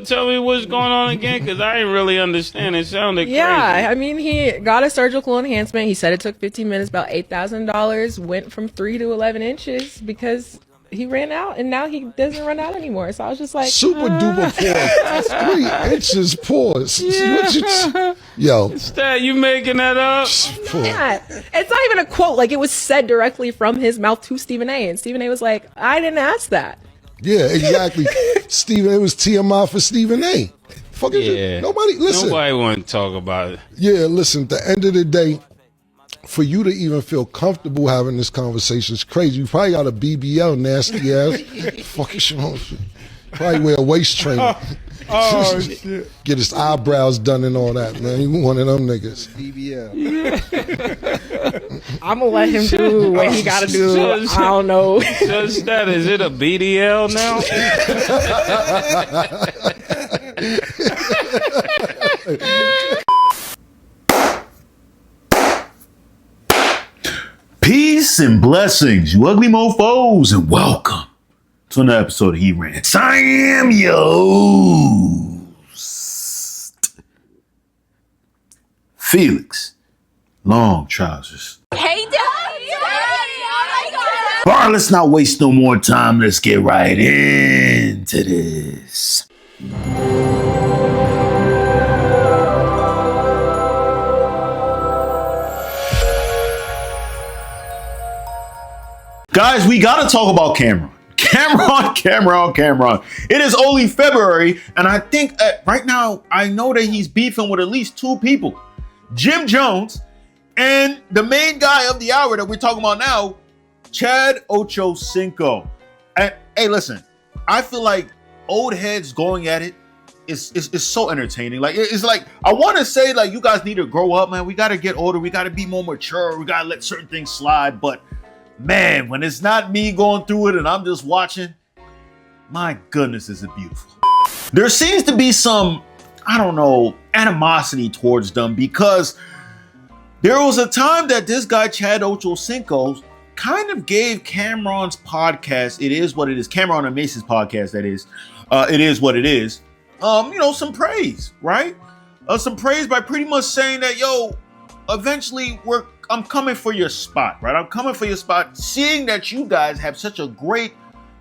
tell me what's going on again? Because I didn't really understand. It sounded crazy. Yeah, I mean, he got a surgical enhancement. He said it took 15 minutes, about $8,000. Went from 3 to 11 inches because he ran out, and now he doesn't run out anymore. So I was just like, super duper pause. 3 inches pause. Yeah. Yo, Stat, you making that up? yeah, it's not even a quote. Like, it was said directly from his mouth to Stephen A. And Stephen A. was like, I didn't ask that. Yeah, exactly. Stephen, it was TMI for Stephen A. Fucking Yeah. nobody listen. Nobody want to talk about it. Yeah, listen, at the end of the day, for you to even feel comfortable having this conversation is crazy. You probably got a BBL, nasty ass. Fucking shit. Probably wear a waist trainer. Oh, shit. Get his eyebrows done and all that, man. You one of them niggas. BBL. I'm gonna let him do what he gotta do. I don't know. Just that, is it a BDL now? Peace and blessings, you ugly mofos, and welcome to another episode of He Rants. I am your host, Felix Long Trousers. Hey, Daddy! Oh my God! All right, let's not waste no more time. Let's get right into this. Guys, we gotta talk about Camron. Camron. It is only February, and I think right now, I know that he's beefing with at least 2 people. Jim Jones and the main guy of the hour that we're talking about now, Chad Ochocinco. And hey, listen, I feel like old heads going at it is so entertaining. Like, it's like, I want to say, like, you guys need to grow up, man. We got to get older. We got to be more mature. We got to let certain things slide. But man, when it's not me going through it and I'm just watching, my goodness, is it beautiful. There seems to be some, I don't know, animosity towards them because there was a time that this guy, Chad Ochocinco, kind of gave Camron's podcast, It Is What It Is, Camron and Mace's podcast, that is, It Is What It Is, some praise, right? Some praise by pretty much saying that, yo, eventually I'm coming for your spot, right? I'm coming for your spot, seeing that you guys have such a great,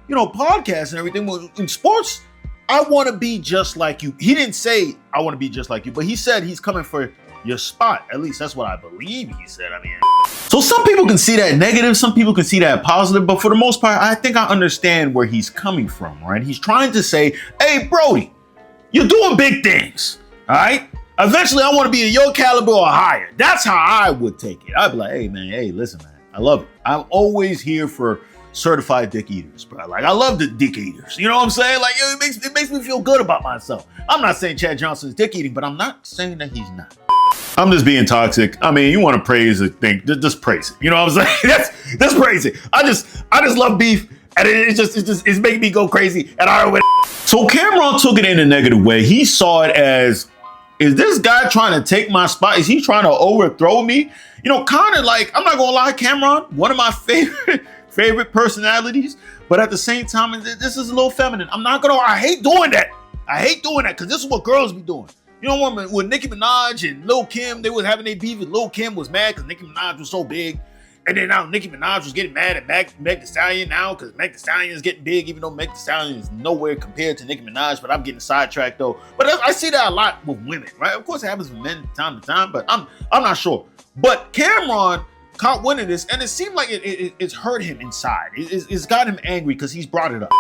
podcast and everything. In sports, I want to be just like you. He didn't say, I want to be just like you, but he said he's coming for your spot. At least that's what I believe he said. I mean, so some people can see that negative, some people can see that positive, but for the most part, I think I understand where he's coming from, right? He's trying to say, hey, Brody, you're doing big things, all right? Eventually, I want to be in your caliber or higher. That's how I would take it. I'd be like, hey, man, listen, man, I love it. I'm always here for certified dick eaters, bro. Like, I love the dick eaters. You know what I'm saying? Like, it makes me feel good about myself. I'm not saying Chad Johnson's dick eating, but I'm not saying that he's not. I'm just being toxic. I mean, you want to praise a thing, just praise it. You know what I'm saying? That's praise it. I just love beef, and it's making me go crazy. And I went. So Camron took it in a negative way. He saw it as, is this guy trying to take my spot? Is he trying to overthrow me? Kind of like, I'm not gonna lie, Camron, one of my favorite personalities, but at the same time, this is a little feminine. I hate doing that because this is what girls be doing. When Nicki Minaj and Lil Kim, they was having their beef, and Lil Kim was mad because Nicki Minaj was so big. And then now Nicki Minaj was getting mad at Meg Thee Stallion now because Meg Thee Stallion is getting big, even though Meg Thee Stallion is nowhere compared to Nicki Minaj. But I'm getting sidetracked though. But I see that a lot with women, right? Of course, it happens with men from time to time, but I'm not sure. But Camron caught wind of this, and it seemed like it's hurt him inside. It's got him angry because he's brought it up.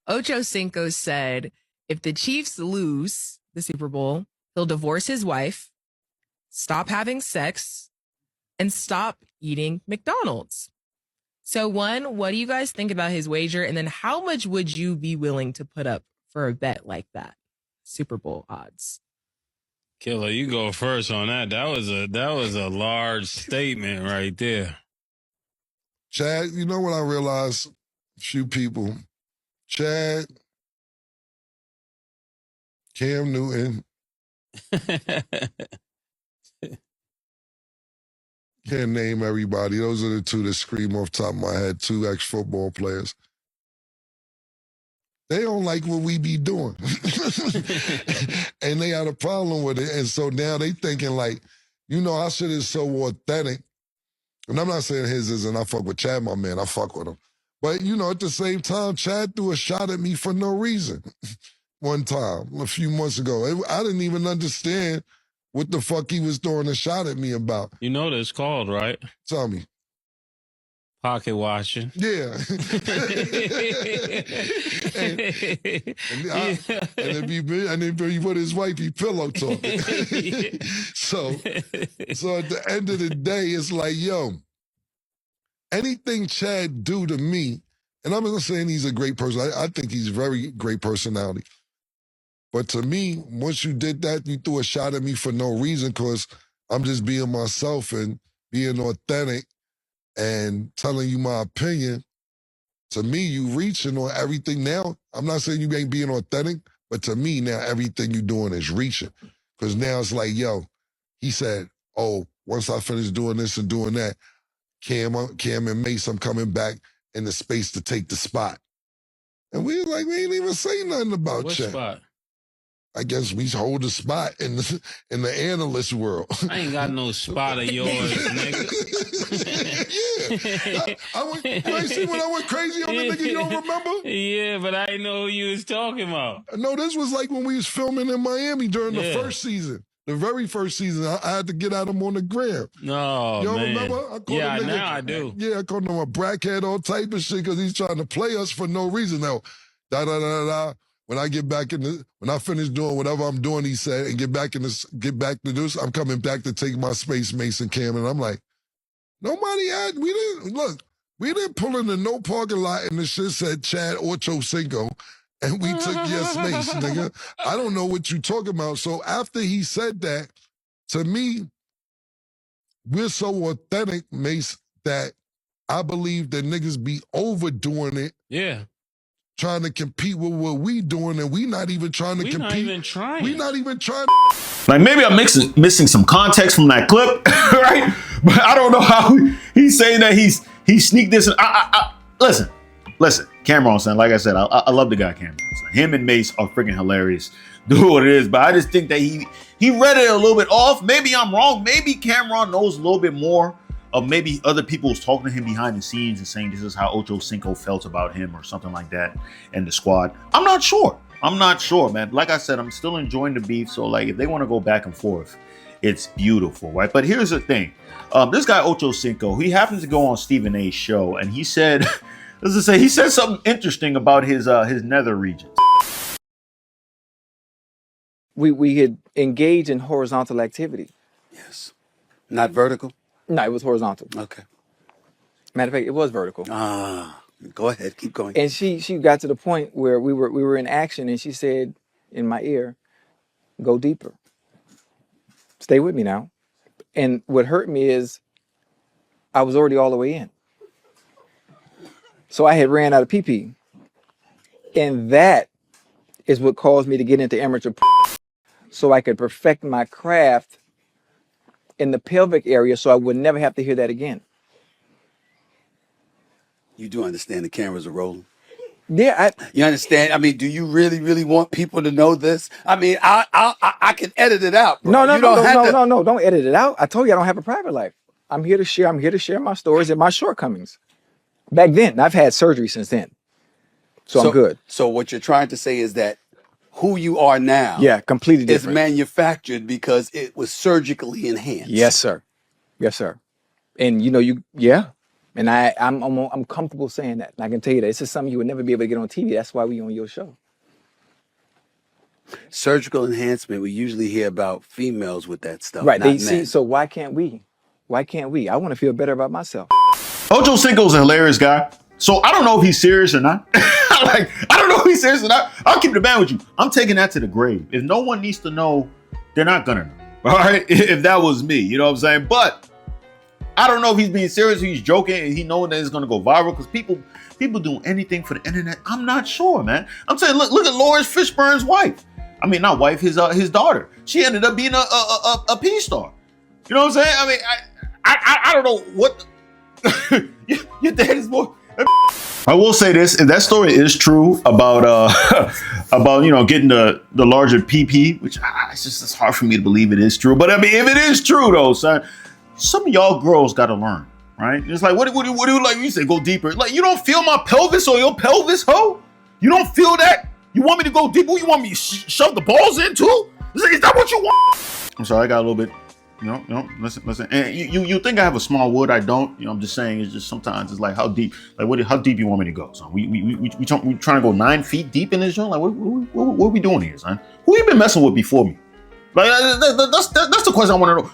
Ochocinco said if the Chiefs lose the Super Bowl, he'll divorce his wife, stop having sex, and stop eating McDonald's. So one, what do you guys think about his wager? And then how much would you be willing to put up for a bet like that? Super Bowl odds. Killer, you go first on that. That was a large statement right there. Chad, you know what I realized? A few people. Chad, Cam Newton, can't name everybody. Those are the 2 that scream off the top of my head, 2 ex-football players. They don't like what we be doing. And they had a problem with it. And so now they thinking like, our shit is so authentic. And I'm not saying his isn't. I fuck with Chad, my man. I fuck with him. But, at the same time, Chad threw a shot at me for no reason one time, a few months ago. I didn't even understand what the fuck he was throwing a shot at me about. You know what it's called, right? Tell me. Pocket watching. Yeah. and if he put his wife, he pillow talking. So at the end of the day, it's like, yo, anything Chad do to me, and I'm not saying he's a great person. I think he's very great personality. But to me, once you did that, you threw a shot at me for no reason because I'm just being myself and being authentic and telling you my opinion. To me, you reaching on everything now. I'm not saying you ain't being authentic, but to me now, everything you doing is reaching. Because now it's like, yo, he said, oh, once I finish doing this and doing that, Cam and Mace, I'm coming back in the space to take the spot. And we ain't even say nothing about What Chad. spot? I guess we hold a spot in the analyst world. I ain't got no spot of yours, nigga. Yeah. I went crazy when I went crazy on the nigga, you don't remember? Yeah, but I didn't know who you was talking about. No, this was like when we was filming in Miami during the first season. The very first season, I had to get at him on the gram. No, you don't man. remember? I called him now I do. Yeah, I called him a brackhead, all type of shit, because he's trying to play us for no reason. Now, da-da-da-da-da. When I finish doing whatever I'm doing, he said, and get back to this, I'm coming back to take my space, Mason Cam. And I'm like, we didn't pull into no parking lot and the shit said Chad Ochocinco, and we took your space, nigga. I don't know what you talking about. So after he said that, to me, we're so authentic, Mace, that I believe that niggas be overdoing it. Yeah. Trying to compete with what we doing, and we not even trying to compete. Not even trying. We not even trying. Like maybe I'm missing some context from that clip, right? But I don't know how he's saying that he sneaked this. Listen, Camron, son. Like I said, I love the guy Camron. Son. Him and Mace are freaking hilarious. Do what it is, but I just think that he read it a little bit off. Maybe I'm wrong. Maybe Camron knows a little bit more. Of maybe other people was talking to him behind the scenes and saying this is how Ochocinco felt about him or something like that and the squad. I'm not sure, man. Like I said, I'm still enjoying the beef. So like if they want to go back and forth, it's beautiful, right? But here's the thing. This guy Ochocinco, he happened to go on Stephen A's show and he said, he said something interesting about his nether regions. We had engaged in horizontal activity. Yes. Not vertical? No, it was horizontal. Okay. Matter of fact, it was vertical. Go ahead, keep going. And she got to the point where we were in action, and she said in my ear, "Go deeper. Stay with me now." And what hurt me is I was already all the way in. So I had ran out of PP. And that is what caused me to get into amateur so I could perfect my craft in the pelvic area so I would never have to hear that again. You do understand the cameras are rolling? Yeah, you understand? I mean, do you really, really want people to know this? I mean, I can edit it out, bro. No, don't edit it out. I told you I don't have a private life. I'm here to share my stories and my shortcomings. Back then, I've had surgery since then. So I'm good. So what you're trying to say is that who you are now, completely different, is manufactured because it was surgically enhanced. Yes, sir. And and I'm comfortable saying that. And I can tell you that this is something you would never be able to get on TV. That's why we on your show. Surgical enhancement, we usually hear about females with that stuff. Right. Not men. So why can't we? I want to feel better about myself. Ochocinco's a hilarious guy. So I don't know if he's serious or not. I don't know if he's serious or not. I'll keep the band with you. I'm taking that to the grave. If no one needs to know, they're not gonna know. All right. If that was me, you know what I'm saying? But I don't know if he's being serious or he's joking and he knowing that it's gonna go viral because people do anything for the internet. I'm not sure, man. I'm saying, look at Lawrence Fishburne's wife. I mean, not wife, his daughter. She ended up being a P star. You know what I'm saying? I mean, I don't know what your dad is more. I will say this: if that story is true about about getting the larger PP, which it's hard for me to believe it is true. But I mean, if it is true though, son, some of y'all girls got to learn, right? It's like what do you like? You say go deeper. Like you don't feel my pelvis or your pelvis, ho? You don't feel that? You want me to go deeper? You want me to shove the balls in too? Is that what you want? I'm sorry, I got a little bit. Listen. And you think I have a small wood? I don't. I'm just saying. It's just sometimes it's like how deep. Like how deep you want me to go? Son, we trying to go 9 feet deep in this joint. Like what are we doing here, son? Who you been messing with before me? Like that's the question I want to know.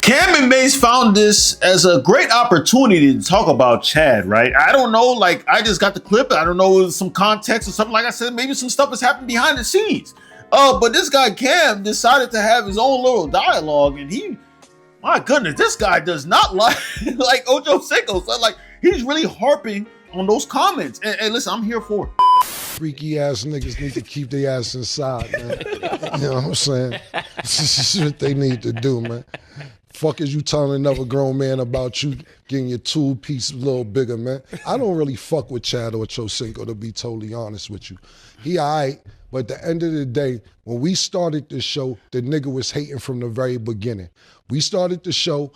Cam and Mace found this as a great opportunity to talk about Chad, right? I don't know. Like I just got the clip. I don't know some context or something. Like I said, maybe some stuff has happened behind the scenes. But this guy Cam decided to have his own little dialogue, and my goodness, this guy does not like Ochocinco. So like he's really harping on those comments. And listen, I'm here for it. Freaky ass niggas need to keep their ass inside, man. You know what I'm saying? This is what they need to do, man. Fuck is you telling another grown man about you getting your tool piece a little bigger, man? I don't really fuck with Chad or Ochocinco, to be totally honest with you. He all right, but at the end of the day, when we started this show, the nigga was hating from the very beginning. We started the show,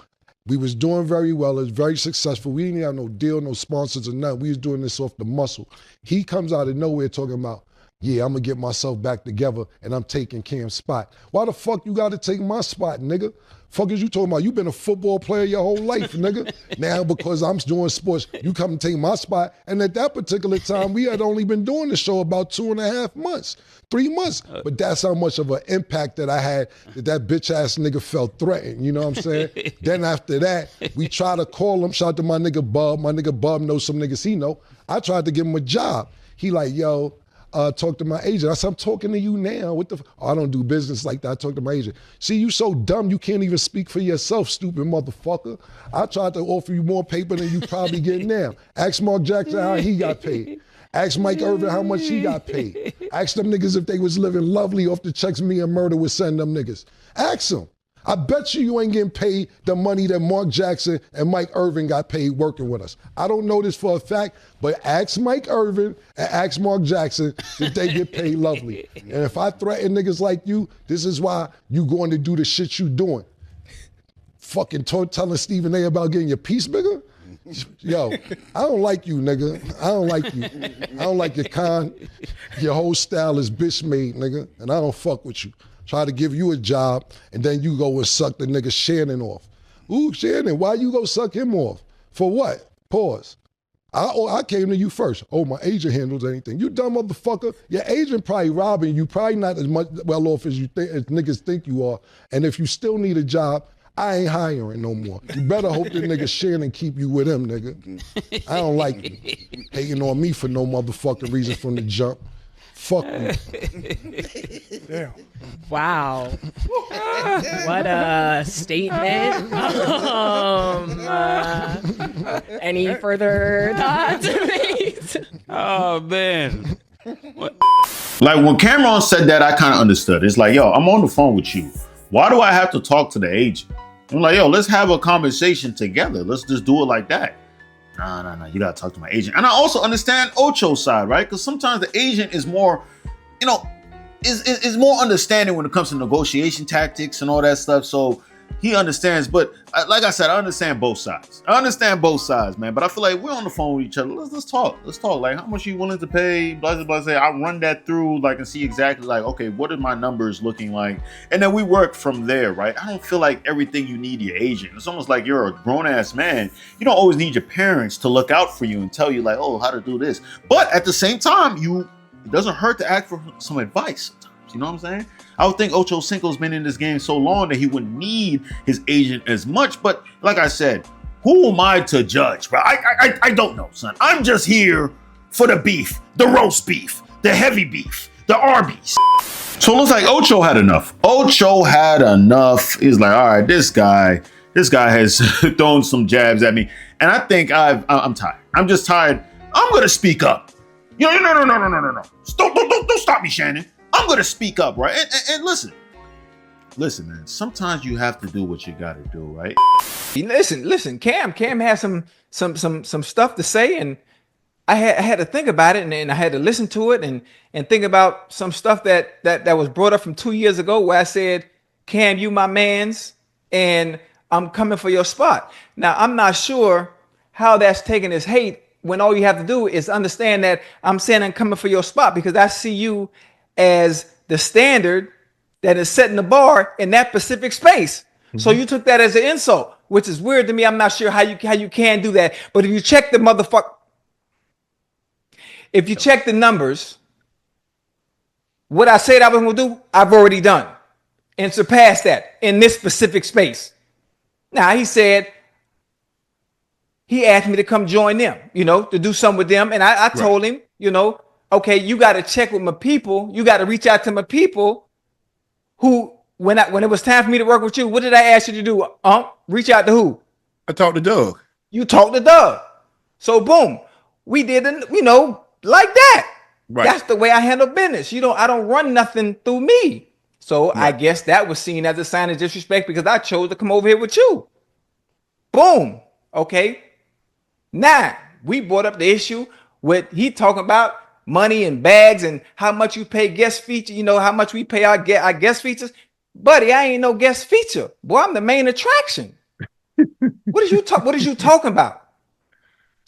we was doing very well, it was very successful. We didn't have no deal, no sponsors or nothing. We was doing this off the muscle. He comes out of nowhere talking about, yeah, I'm gonna get myself back together and I'm taking Cam's spot. Why the fuck you gotta take my spot, nigga? Fuck is you talking about? You been a football player your whole life, nigga. Now because I'm doing sports, you come and take my spot. And at that particular time, we had only been doing the show about 2.5 months, 3 months. But that's how much of an impact that I had that bitch ass nigga felt threatened. You know what I'm saying? Then after that, we try to call him. Shout out to my nigga Bub. My nigga Bub knows some niggas he know. I tried to give him a job. He like, yo, talk to my agent. I said, I'm talking to you now. What the I don't do business like that. I talk to my agent. See, you so dumb you can't even speak for yourself, stupid motherfucker. I tried to offer you more paper than you probably get now. Ask Mark Jackson how he got paid. Ask Mike Irvin how much he got paid. Ask them niggas if they was living lovely off the checks me and Murder would send them niggas. Ask them. I bet you ain't getting paid the money that Mark Jackson and Mike Irvin got paid working with us. I don't know this for a fact, but ask Mike Irvin and ask Mark Jackson if they get paid lovely. And if I threaten niggas like you, this is why you going to do the shit you doing. Fucking telling Stephen A about getting your piece bigger? Yo, I don't like you, nigga. I don't like you. I don't like your your whole style is bitch made, nigga, and I don't fuck with you. Try to give you a job, and then you go and suck the nigga Shannon off. Ooh, Shannon, why you go suck him off? For what? Pause. I came to you first. Oh, my agent handles anything. You dumb motherfucker. Your agent probably robbing you, probably not as much well off as as niggas think you are. And if you still need a job, I ain't hiring no more. You better hope the nigga Shannon keep you with him, nigga. I don't like you. Hating on me for no motherfucking reason from the jump. Fuck you. Damn. Wow. What a statement. Any further thoughts? Oh man. What? Like when Camron said that, I kind of understood. It's like, yo, I'm on the phone with you. Why do I have to talk to the agent? I'm like, yo, let's have a conversation together. Let's just do it like that. No, you gotta talk to my agent. And I also understand Ocho's side, right? Because sometimes the agent is more, is more understanding when it comes to negotiation tactics and all that stuff. So he understands. But like I said, I understand both sides. I understand both sides, man. But I feel like we're on the phone with each other. Let's talk. Let's talk. Like, how much are you willing to pay? Blah, blah, blah. I'll run that through, like, and see exactly, like, okay, what are my numbers looking like? And then we work from there, right? I don't feel like everything you need your agent. It's almost like you're a grown-ass man. You don't always need your parents to look out for you and tell you, like, oh, how to do this. But at the same time, it doesn't hurt to ask for some advice sometimes. You know what I'm saying? I would think Ochocinco's been in this game so long that he wouldn't need his agent as much. But like I said, who am I to judge, bro? I don't know, son. I'm just here for the beef, the roast beef, the heavy beef, the Arby's. So it looks like Ocho had enough. Ocho had enough. He's like, all right, this guy has thrown some jabs at me. And I think I'm tired. I'm just tired. I'm going to speak up. No. Don't stop me, Shannon. I'm going to speak up, right? And listen, listen, man. Sometimes you have to do what you got to do, right? Listen. Cam has some stuff to say, and I had to think about it, and I had to listen to it, and think about some stuff that was brought up from 2 years ago, where I said, Cam, you my man's, and I'm coming for your spot. Now I'm not sure how that's taken as hate when all you have to do is understand that I'm saying I'm coming for your spot because I see you as the standard that is setting the bar in that specific space. So you took that as an insult, which is weird to me. I'm not sure how you can do that. But if you check the if you check the numbers, what I said I was going to do, I've already done and surpassed that in this specific space. Now, he asked me to come join them, to do something with them. And I told him, okay, you got to check with my people. You got to reach out to my people who, when it was time for me to work with you, what did I ask you to do? Reach out to who? I talked to Doug. You talked to Doug. So boom, we did, like that. Right. That's the way I handle business. I don't run nothing through me. So I guess that was seen as a sign of disrespect because I chose to come over here with you. Boom. Okay. Now we brought up the issue with he talking about money and bags and how much you pay guest feature. How much we pay our guest features. Buddy, I ain't no guest feature. Boy, I'm the main attraction. What is you talking about?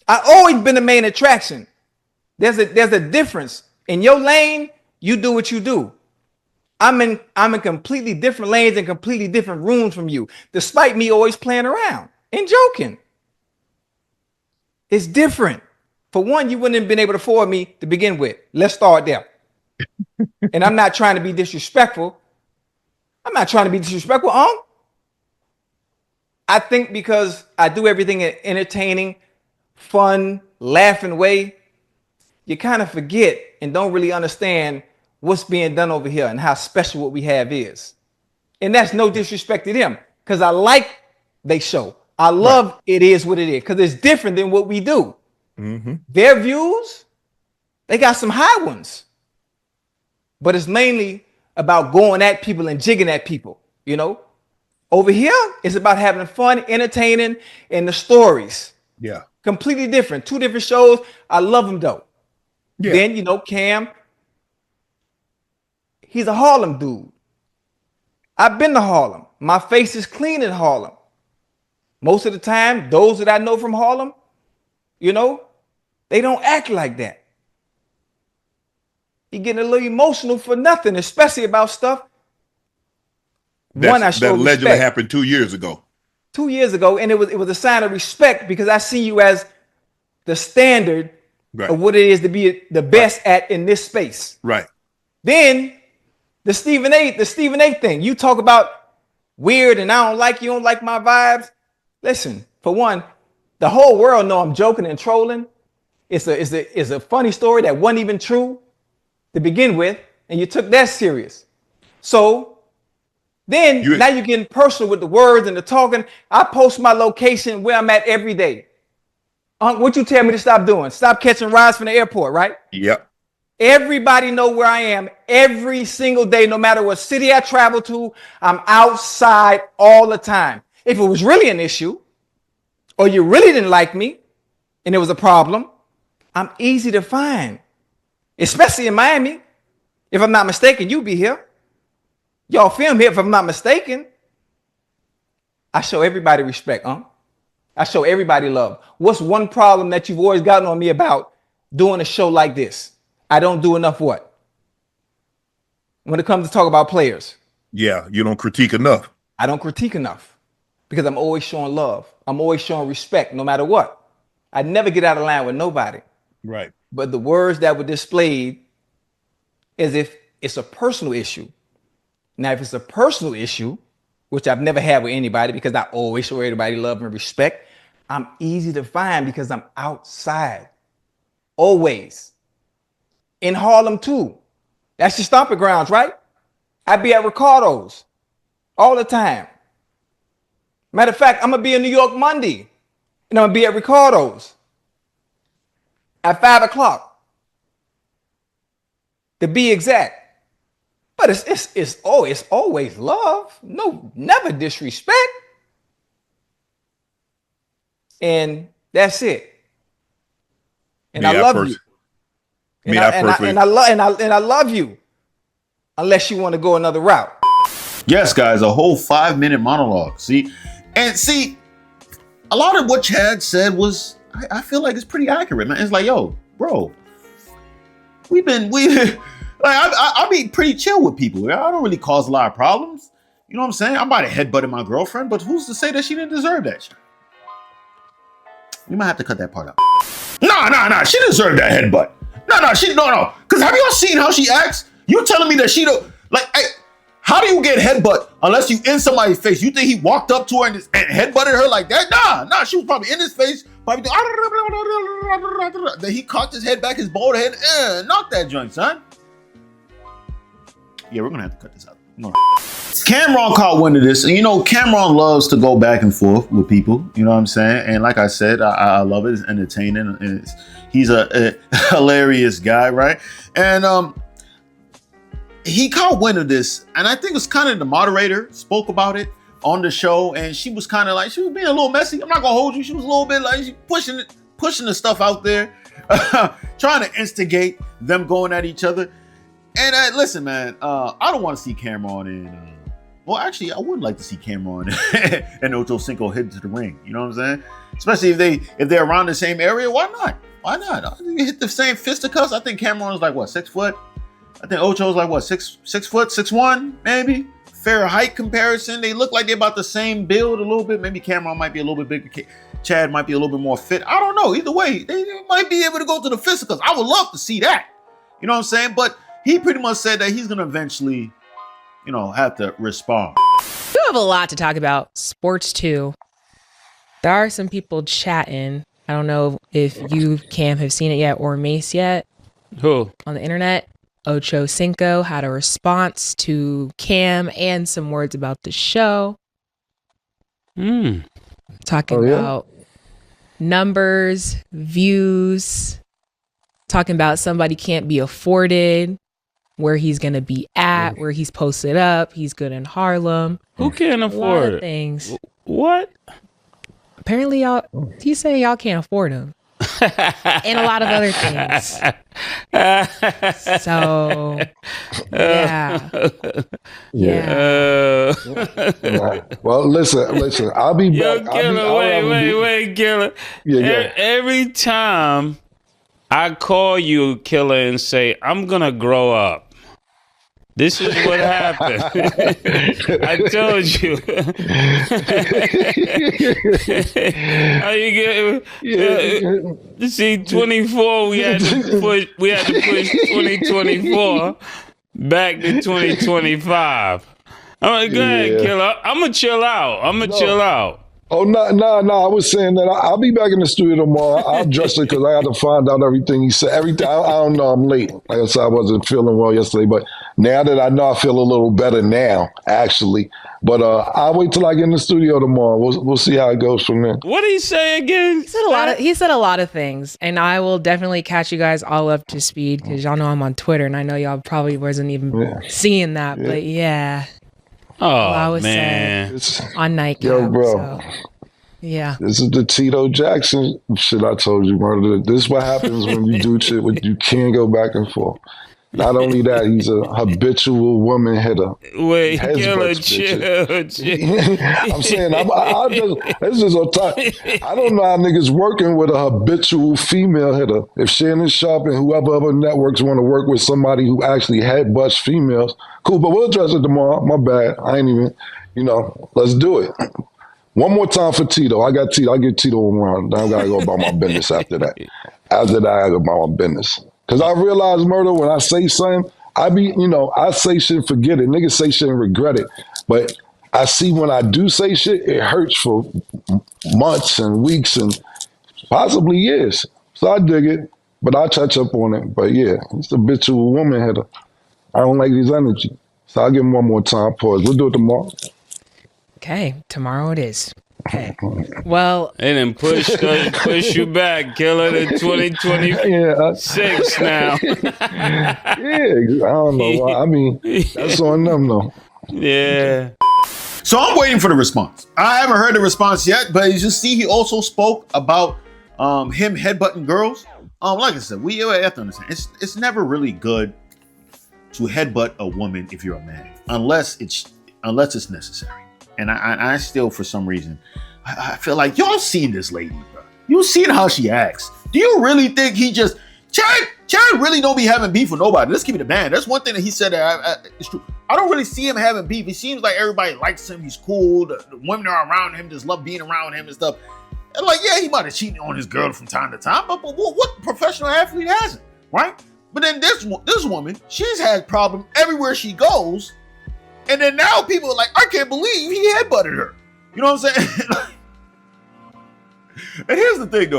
I always been the main attraction. There's a difference. In your lane, you do what you do. I'm in completely different lanes and completely different rooms from you, despite me always playing around and joking. It's different. For one, you wouldn't have been able to afford me to begin with. Let's start there. And I'm not trying to be disrespectful. I think because I do everything in an entertaining, fun, laughing way, you kind of forget and don't really understand what's being done over here and how special what we have is. And that's no disrespect to them because I like they show. I love It Is What It Is because it's different than what we do. Mm-hmm. Their views, they got some high ones, but it's mainly about going at people and jigging at people, Over here, it's about having fun, entertaining, and the stories. Yeah. Completely different. 2 different shows. I love them though. Yeah. Then, Cam, he's a Harlem dude. I've been to Harlem. My face is clean in Harlem. Most of the time, those that I know from Harlem, they don't act like that. He getting a little emotional for nothing, especially about stuff. That allegedly happened 2 years ago. 2 years ago, and it was a sign of respect because I see you as the standard of what it is to be the best at in this space. Right. Then the Stephen A thing. You talk about weird and you don't like my vibes. Listen, for one, the whole world know I'm joking and trolling. It's a funny story that wasn't even true to begin with, and you took that serious. So then now you're getting personal with the words and the talking. I post my location where I'm at every day. What you tell me to stop doing? Stop catching rides from the airport, right? Yep. Everybody know where I am every single day, no matter what city I travel to. I'm outside all the time. If it was really an issue, or you really didn't like me, and it was a problem, I'm easy to find, especially in Miami. If I'm not mistaken, you be here. Y'all film here, if I'm not mistaken. I show everybody respect, I show everybody love. What's one problem that you've always gotten on me about doing a show like this? I don't do enough what? When it comes to talk about players. Yeah, you don't critique enough. I don't critique enough because I'm always showing love. I'm always showing respect no matter what. I never get out of line with nobody. Right. But the words that were displayed as if it's a personal issue. Now, if it's a personal issue, which I've never had with anybody because I always show everybody love and respect, I'm easy to find because I'm outside. Always. In Harlem too. That's your stomping grounds, right? I be at Ricardo's all the time. Matter of fact, I'm going to be in New York Monday, and I'm going to be at Ricardo's at 5 o'clock. To be exact. But it's always love. No, never disrespect. And that's it. And I love you. And I love you. Unless you want to go another route. Yes, guys, a whole 5-minute monologue. See, a lot of what Chad said was, I feel like it's pretty accurate, man. It's like, yo, bro, I be pretty chill with people. I don't really cause a lot of problems. You know what I'm saying? I might have headbutted my girlfriend, but who's to say that she didn't deserve that shit? We might have to cut that part out. Nah. She deserved that headbutt. No. Because have y'all seen how she acts? You telling me that she don't, like, how do you get headbutt unless you in somebody's face? You think he walked up to her and headbutted her like that? Nah, she was probably in his face. Probably then he cocked his head back, his bald head, knocked that joint, son. Yeah, we're gonna have to cut this out. Camron caught wind of this, and Camron loves to go back and forth with people. You know what I'm saying? And like I said, I love it. It's entertaining. He's a hilarious guy, right? And he caught wind of this, and I think it was kind of the moderator spoke about it on the show, and she was kind of like, she was being a little messy. I'm not gonna hold you. She was a little bit like, she pushing the stuff out there, trying to instigate them going at each other. And listen, man, I don't want to see Camron in. Well, actually, I would like to see Camron and Ochocinco head to the ring. You know what I'm saying? Especially if they're around the same area. Why not? I think hit the same fisticuffs. I think Camron is like what, 6 foot. I think Ocho's like what, 6 foot, 6'1", maybe. Fair height comparison. They look like they're about the same build a little bit. Maybe Camron might be a little bit bigger. Chad might be a little bit more fit. I don't know. Either way, they might be able to go to the fisticuffs. I would love to see that. You know what I'm saying? But he pretty much said that he's gonna eventually, have to respond. We have a lot to talk about. Sports too. There are some people chatting. I don't know if you, Cam, have seen it yet or Mace yet. Who? On the internet. Ochocinco had a response to Cam and some words about the show. Talking about numbers, views, talking about somebody can't be afforded, where he's going to be at, where he's posted up. He's good in Harlem. Who can't afford it? Things. What? Apparently, he's saying y'all can't afford him. And a lot of other things. So, yeah. Well, listen. I'll be back. Wait, Killer. Every time I call you, Killer, and say, I'm going to grow up. This is what happened. I told you. How you get? See, 24. We had to push 2024 back to 2025. All right, go ahead, Killer. I'm gonna chill out. Oh, no. I was saying that I'll be back in the studio tomorrow. I'll adjust it because I had to find out everything he said. Everything. I don't know. I'm late. Like I said, I wasn't feeling well yesterday, but now that I know, I feel a little better now, actually. But I'll wait till I get in the studio tomorrow. We'll see how it goes from there. What did he say again? He said a lot of things, and I will definitely catch you guys all up to speed because y'all know I'm on Twitter, and I know y'all probably wasn't even seeing that, but yeah. Oh, I was man. On Nightcap. Yo, bro. So, yeah. This is the Tito Jackson shit I told you, brother. This is what happens when you do shit when you can't go back and forth. Not only that, he's a habitual woman hitter. Wait, Killer, chill. I'm saying, this is on top. I don't know how niggas working with a habitual female hitter. If Shannon Sharp and whoever other networks want to work with somebody who actually headbutts females, cool, but we'll address it tomorrow. My bad. I ain't even, let's do it. One more time for Tito. I got Tito. I get Tito one round. Then I gotta go about my business after that. After that, I gotta go about my business. Because I realize, Murder, when I say something, I say shit and forget it. Niggas say shit and regret it. But I see when I do say shit, it hurts for months and weeks and possibly years. So I dig it, but I'll touch up on it. But yeah, it's a habitual woman hitter. I don't like his energy. So I'll give him one more time. Pause. We'll do it tomorrow. Okay, tomorrow it is. Hey, well, They didn't push you back, Killer, to 2026 now. Yeah, I don't know why. I mean, that's on them though. Yeah. So I'm waiting for the response. I haven't heard the response yet, but you just see he also spoke about him headbutting girls. Like I said, we have to understand it's never really good to headbutt a woman if you're a man, unless it's necessary. And I still, for some reason, I feel like y'all seen this lady, bro. You seen how she acts. Do you really think he just Chad really don't be having beef with nobody? Let's keep it a man. That's one thing that he said that it's true. I don't really see him having beef. It seems like everybody likes him. He's cool. The women are around him, just love being around him and stuff. And like, yeah, he might have cheated on his girl from time to time, but what professional athlete hasn't, right? But then this woman, she's had problems everywhere she goes. And then now people are like, I can't believe he headbutted her. You know what I'm saying? And here's the thing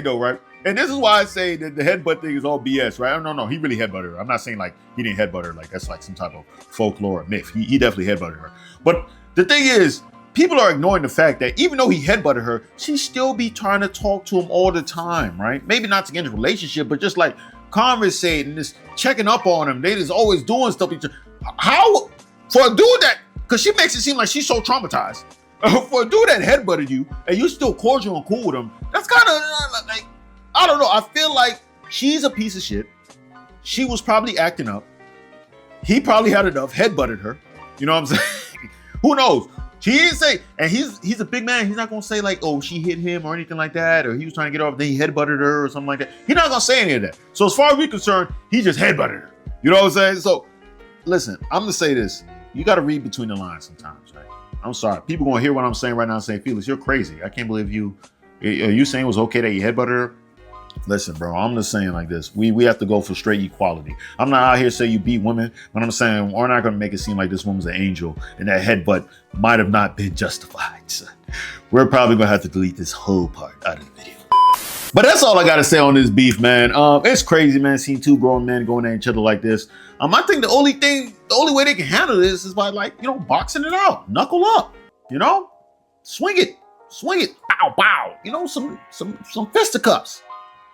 though, right? And this is why I say that the headbutt thing is all BS, right? No, he really headbutted her. I'm not saying like he didn't headbutt her, like that's like some type of folklore or myth. He definitely headbutted her. But the thing is, people are ignoring the fact that even though he headbutted her, she still be trying to talk to him all the time, right? Maybe not to get into a relationship, but just like conversating, just checking up on him. They just always doing stuff. How, for a dude that, because she makes it seem like she's so traumatized, for a dude that headbutted you and you still cordial and cool with him, that's kind of like, I don't know. I feel like she's a piece of shit. She was probably acting up. He probably had enough, headbutted her. You know what I'm saying? Who knows? He didn't say, and he's a big man. He's not gonna say like, oh, she hit him or anything like that, or he was trying to get off, then he headbutted her or something like that. He's not gonna say any of that. So as far as we're concerned, he just headbutted her. You know what I'm saying? So listen, I'm gonna say this. You gotta read between the lines sometimes, right? I'm sorry. People gonna hear what I'm saying right now and say, Felix, you're crazy. I can't believe are you saying it was okay that you headbutted her? Listen, bro, I'm just saying like this. We have to go for straight equality. I'm not out here saying you beat women, but I'm saying we're not going to make it seem like this woman's an angel and that headbutt might have not been justified. So we're probably going to have to delete this whole part out of the video. But that's all I got to say on this beef, man. It's crazy, man, seeing two grown men going at each other like this. I think the only way they can handle this is by like, boxing it out, knuckle up, swing it, bow, bow, some fisticuffs.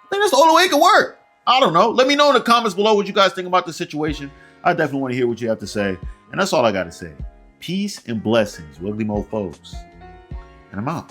I think that's the only way it can work. I don't know. Let me know in the comments below what you guys think about the situation. I definitely want to hear what you have to say. And that's all I got to say. Peace and blessings, Wiggly Mofos. And I'm out.